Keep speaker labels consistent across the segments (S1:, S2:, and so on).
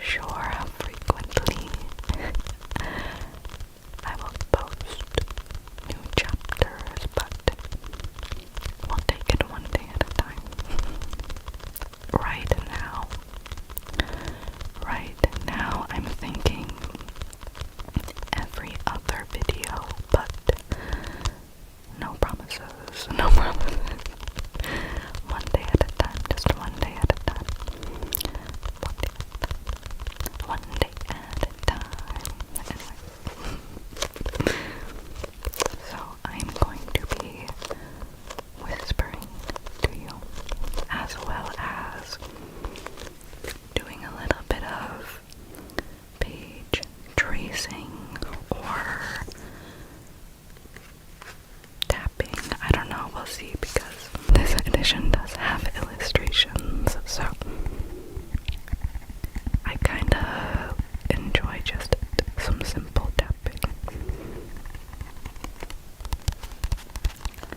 S1: sure how frequently I will post new chapters, but we'll take it one day at a time. Right now I'm thinking every other video, but no promises, no promises. One day at a time, just one day at a time. One day at a time. Anyway. So I'm going to be whispering to you, as well as doing a little bit of page tracing or tapping. I don't know, we'll see, because this edition does have illustrations, so I kinda enjoy just some simple tapping.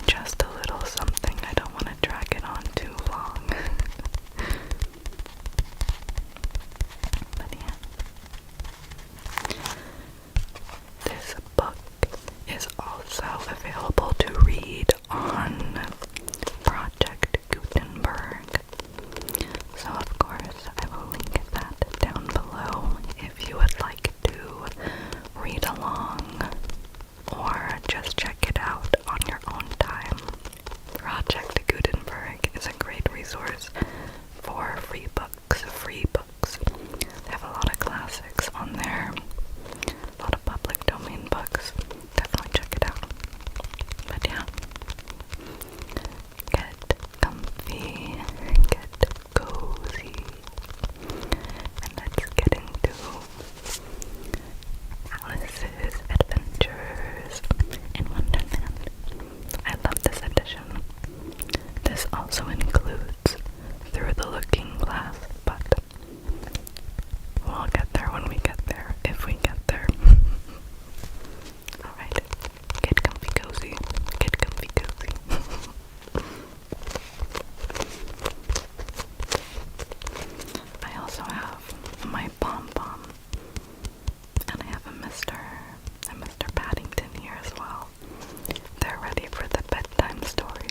S1: Just a little something, I don't want to drag it on too long. But yeah. This book is also available to read on Project Gutenberg. So of course I will link that down below if you would like to read along or just check it out on your own time. Project Gutenberg is a great resource for free books. They have a lot of classics on there, a lot of public domain books. Definitely check it out. But yeah, get comfy, get cozy, and let's get into Alice's Adventures in Wonderland. I love this edition. This also includes Through the Looking Glass, but we'll get there when we get there, if we get there. Alright, get comfy cozy, get comfy cozy. I also have my pom-pom, and I have a Mr. Paddington here as well. They're ready for the bedtime story.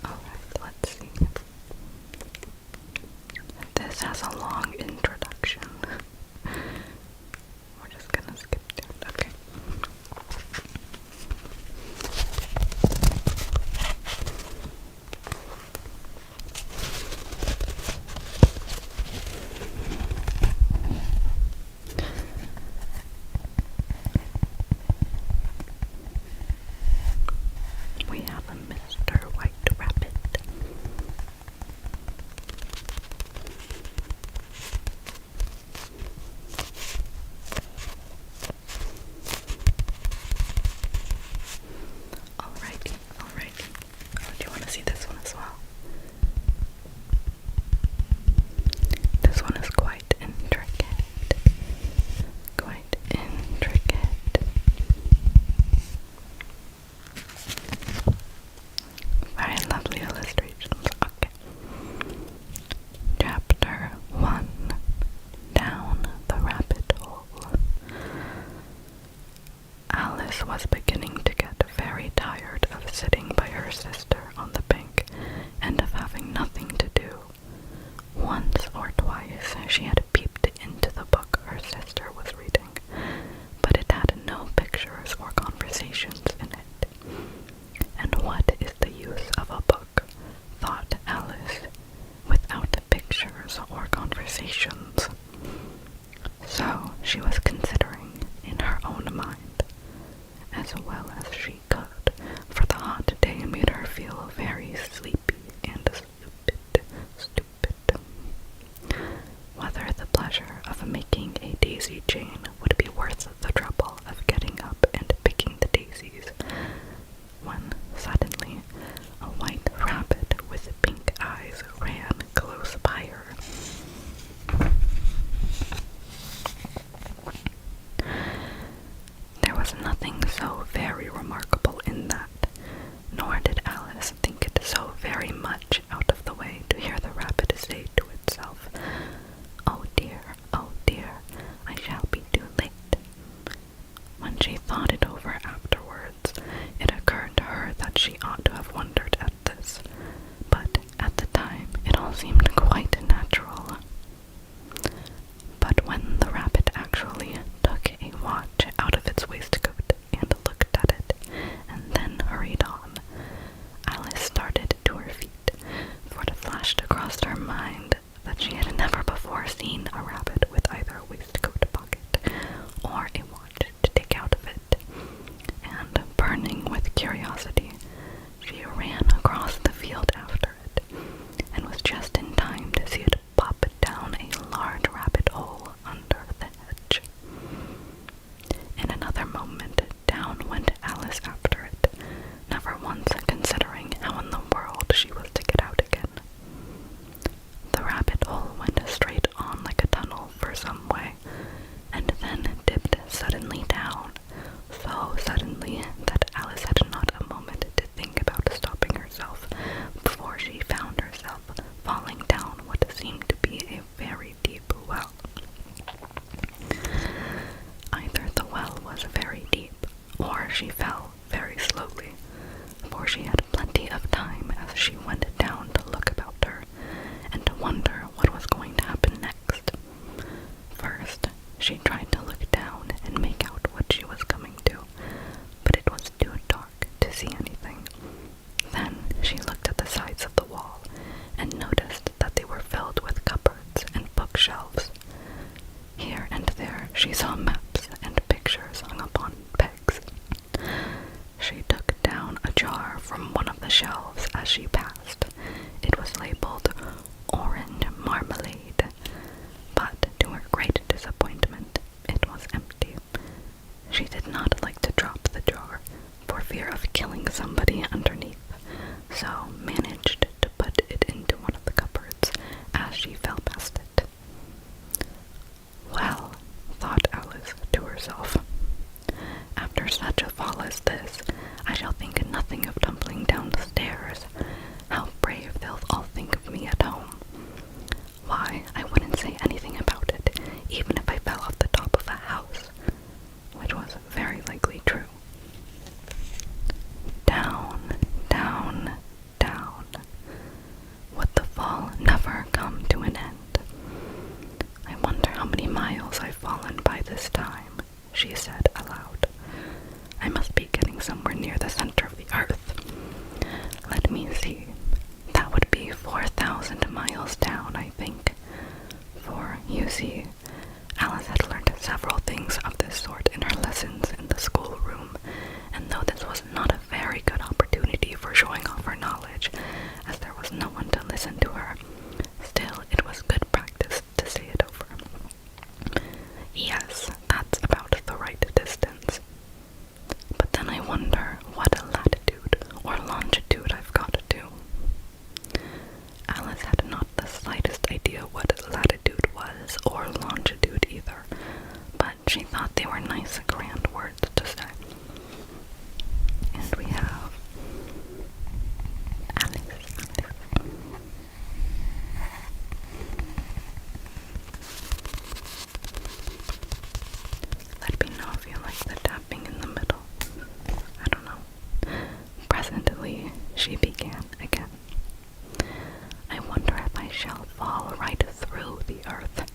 S1: Alright, let's see. This has a long introduction. We're just gonna skip through it, okay. We have a Mr. White Rabbit. Alrighty. Oh, do you want to see this one as well? This one is quite intricate. Very lovely illustrations. Okay. Chapter 1. Down the Rabbit Hole. Alice was beginning to get very tired of sitting by her sister on the bank and of having nothing to do. Once or twice she had peeped into the book her sister was reading, but it had no pictures or conversations in it. And what is the use of a book, thought Alice, without pictures or conversations? So she was considering in her own mind, as well as she could, for the hot day made her feel very sleepy and stupid, whether the seemed quite natural. But when the rabbit actually took a watch out of its waistcoat and looked at it, and then hurried on, Alice started to her feet, for it flashed across her mind that she had never before seen a rabbit with either a waistcoat pocket or a watch to take out of it, and burning with curiosity, she ran across the field after it, and was just in time to see it pop down a large rabbit hole under the hedge. In another moment, down went Alice after it, never once considering how in the world she was to get out again. The rabbit hole went straight on like a tunnel for some way, and then dipped suddenly down, so suddenly that Alice had not a moment to think about stopping herself before she found herself falling down what seemed to be a very deep well. Either the well was very deep, or she fell very slowly, for she had plenty of time as she went down to look about her, and to wonder what was going to happen next. First, she tried to look down and make out what she was coming to, but it was too dark to see anything. Then she looked at the sides of the wall, and noticed that they were filled with cupboards and bookshelves. Here and there she saw maps and pictures hung upon pegs. She took down a jar from one of the shelves as she passed. It was labeled orange marmalade, but to her great disappointment, it was empty. She did not like to drop the jar, for fear of killing somebody underneath, so managed to put it into one of the cupboards as she fell past it. Well, thought Alice to herself, after such a fall as this, I shall think nothing of tumbling down the stairs. How brave they'll all think of me at home. Why, I wouldn't say anything about it, even if I fell off the top of a house, which was very likely true. Down, down, down. Would the fall never come to an end? I wonder how many miles I've fallen by this time, she said aloud. I must be getting somewhere near the center of the earth. Let me see. That would be 4,000 miles down, I think. For, you see, Alice had learned several things of this sort in her lessons in the schoolroom, and though this was not a very good opportunity for showing off her knowledge, as there was no one to listen to her, still it was good practice to say it over. Yes, that's about the right distance. But then I wonder what latitude or longitude I've got to do. Alice had not the slightest idea what latitude was, or longitude either, but she thought they were nice, grand words to say. And we have Alice. Let me know if you like the tapping in the middle. I don't know. Presently, she began again. I wonder if I shall fall right through the earth.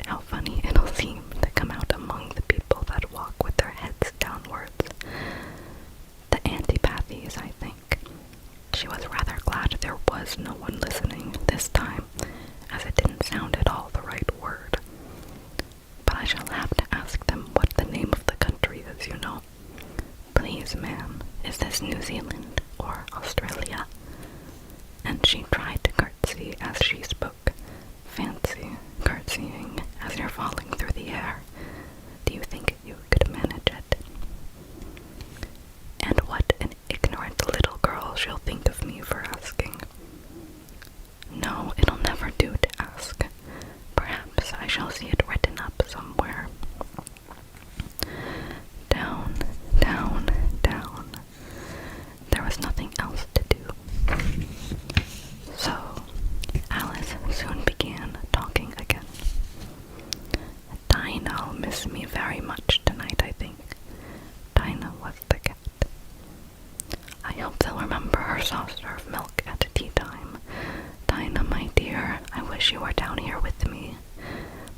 S1: How funny it'll seem to come out among the people that walk with their heads downwards. The antipathies, I think. She was rather glad there was no one listening this time, as it didn't sound at all the right word. But I shall have to ask them what the name of the country is, you know. Please, ma'am, is this New Zealand or Australia? And she tried to curtsy as she spoke. Fancy curtsying as you're falling through the air. Do you think you could manage it? And what an ignorant little girl she'll think of me for asking. No, it'll you are down here with me.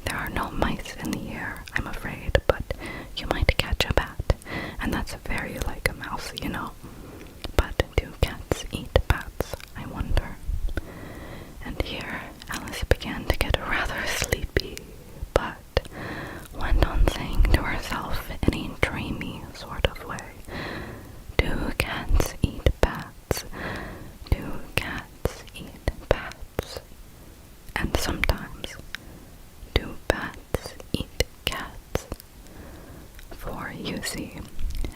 S1: There are no mice in the air, I'm afraid, but you might catch a bat, and that's very like a mouse, you know. But do cats eat bats, I wonder? And here Alice began to get rather sleepy, but went on saying to herself in a dreamy sort of way, do cats eat bats? Do cats eat bats? And sometimes, do bats eat cats? For, you see,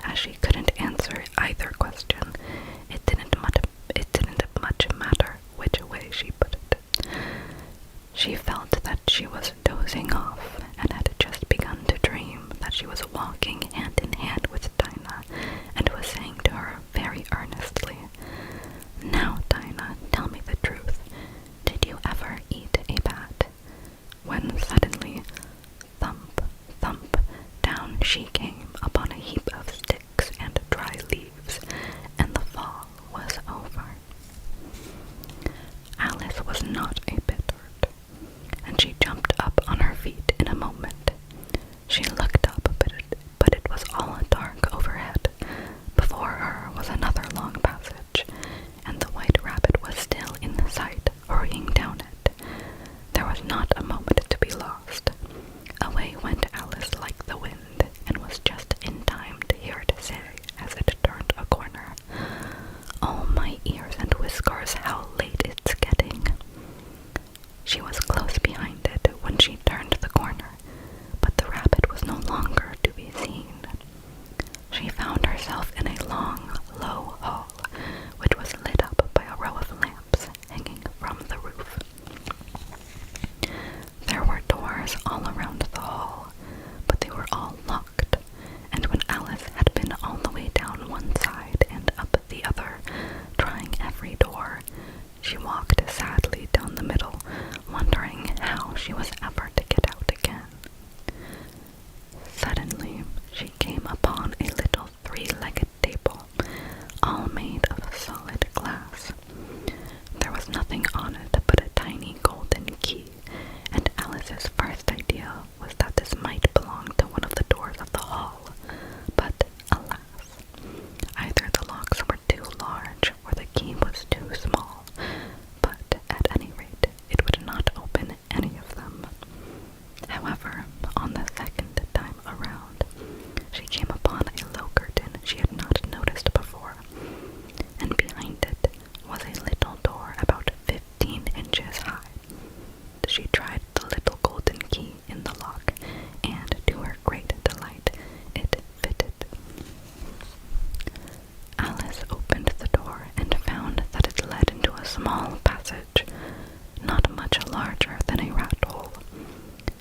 S1: as she couldn't answer either question, it didn't much matter which way she put it. She felt that she was dozing off and had just begun to dream that she was walking hand in hand with Dinah and was saying to her very earnestly, now, Dinah, tell me the truth. Did you ever eat a bat? When suddenly, thump, thump, down she came upon a heap of sticks and dry leaves, and the fall was over. Alice was not a bit hurt, and she jumped up on her feet in a moment. She looked up, but it was all dark overhead. Before her was another long passage, and the white rabbit was still in sight, hurrying down it. There was not a moment to be lost. Away went Alice like the wind, and was just in time to hear it say, as it turned a corner, oh, my ears and whiskers, how late it's getting. She was close behind it when she turned the corner, but the rabbit was no longer to be seen. She found herself in a long, low hall, which was lit up by a row of lamps hanging from the roof. There were doors all around the hall, but they were all locked, and when Alice had been all the way down one side and up the other, trying every door, she walked sadly down the middle, wondering how she was ever to get out again. Suddenly, she came upon a little three-legged table, all made of solid glass. There was nothing on it but a tiny golden key, and Alice's first idea was that this might belong to one of the doors of the hall. But, alas, either the locks were too large or the key was too small, but at any rate, it would not open any of them. However, on the second time around, she came upon a low curtain she had not noticed before, and behind it was a little door about 15 inches high. She tried the little golden key in the lock, and to her great delight, it fitted. Alice opened the door and found that it led into a small passage, not much larger than a rat hole.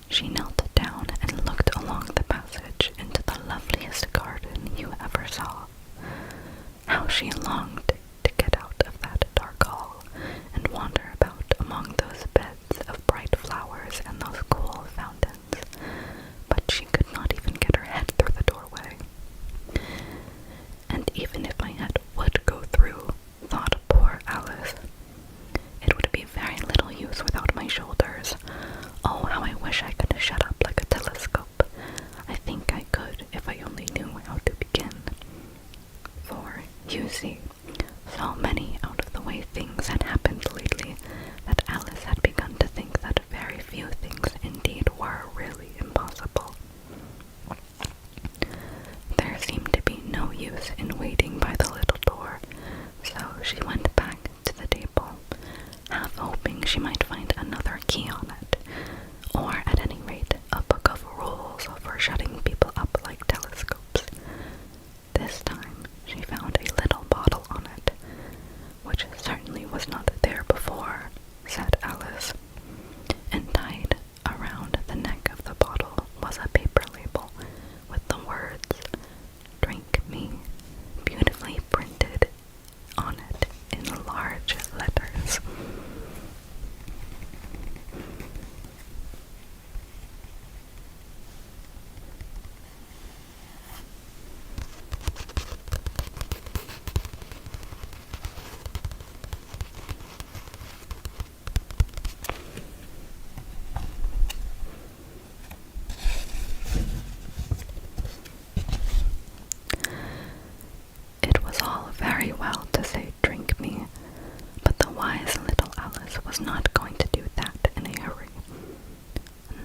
S1: She knelt down and looked along the passage into the loveliest garden you ever saw. How she longed to get out of that dark hall and wander about among those beds of bright flowers and those cool fountains, but she could not even get her head through the doorway. And even if my head would go through, thought poor Alice, it would be very little use without my shoulders. Oh, how I wish I could shut up like a telescope. I think I could if I only knew how to begin. For, you see, so many out-of-the-way things had happened lately that Alice had begun to think that very few things indeed were really impossible. There seemed to be no use in waiting by the little door, so she went back to the table, half hoping she might find another key on it, or at any rate a book of rules for shutting people up like telescopes. This time she found a little bottle on it, which certainly was not there before, said Alice, and tied around the neck of the bottle was a paper label with the words, "Drink me," beautifully printed on it in large letters. not going to do that in a hurry.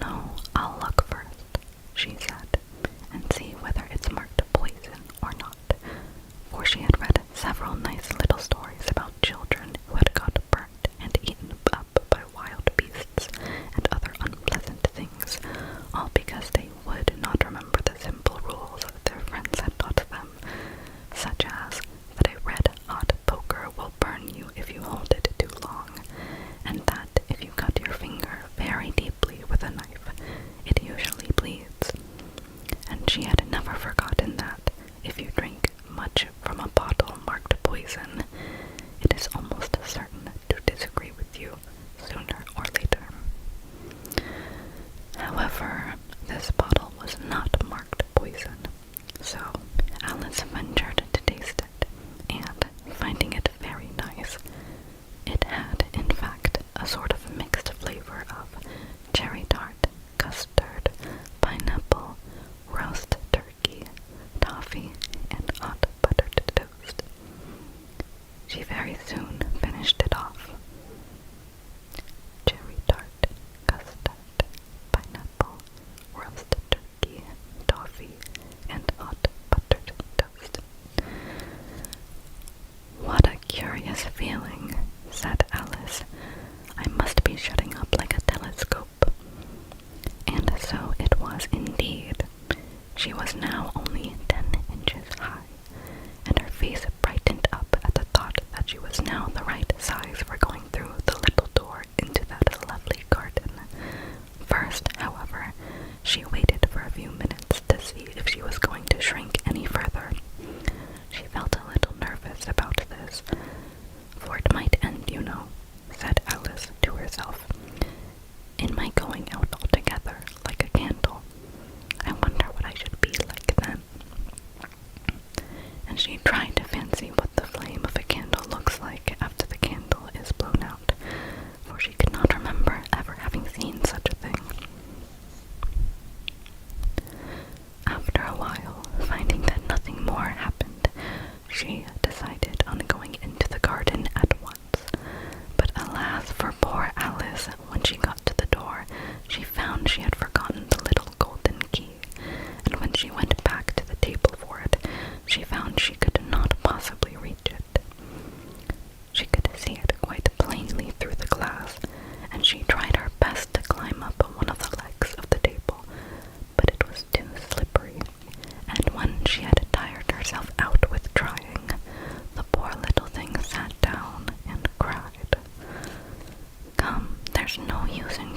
S1: "No, I'll look first," she said, "and see whether it's marked poison or not," for she had read several nice little stories about children who had got burnt and eaten up by wild beasts and other unpleasant things, all because they would not remember the simple rules their friends had taught them, such as that a red-hot poker will burn you if you hold it too long, and that if you cut your finger very deeply with a knife, it usually bleeds. And she had never forgotten that if you drink much from a bottle marked poison, it is almost certain to disagree with you sooner or later. However, this bottle was not marked poison, so Alice ventured to taste it, and, finding it very nice, it had, in fact, a sort of mixed flavor of cherry tart, custard, pineapple, roast turkey, toffee, and hot buttered toast. She very soon finished it off. Cherry tart, custard, pineapple, roast turkey, toffee, and hot buttered toast. "What a curious feeling," said Alice. "I must be shutting up like a telescope." And so it was indeed. She was now only 10 inches high, and her face brightened up at the thought that she was now the right size for going through the little door into that lovely garden. First, however, she waited for a few minutes to see if she was going to shrink any further. She felt a little nervous about this, for it might end, you know, said Alice to herself, in my going out altogether like a candle. I wonder what I should be like then. And she tried to fancy what the flame of a candle looks like after the candle is blown out, for she could not remember ever having seen such a thing. After a while, finding that nothing more happened, she decided on going into the garden at once. But alas for poor Alice, when she got to the door, she found she had forgotten the little golden key, and when she went back to the table for it, she found she could not possibly reach it. She could see it quite plainly through the glass, and she tried her best to climb up one of the legs of the table, but it was too slippery, and when she had tired herself out with trying, the poor little thing sat down and cried. "Come, there's no use in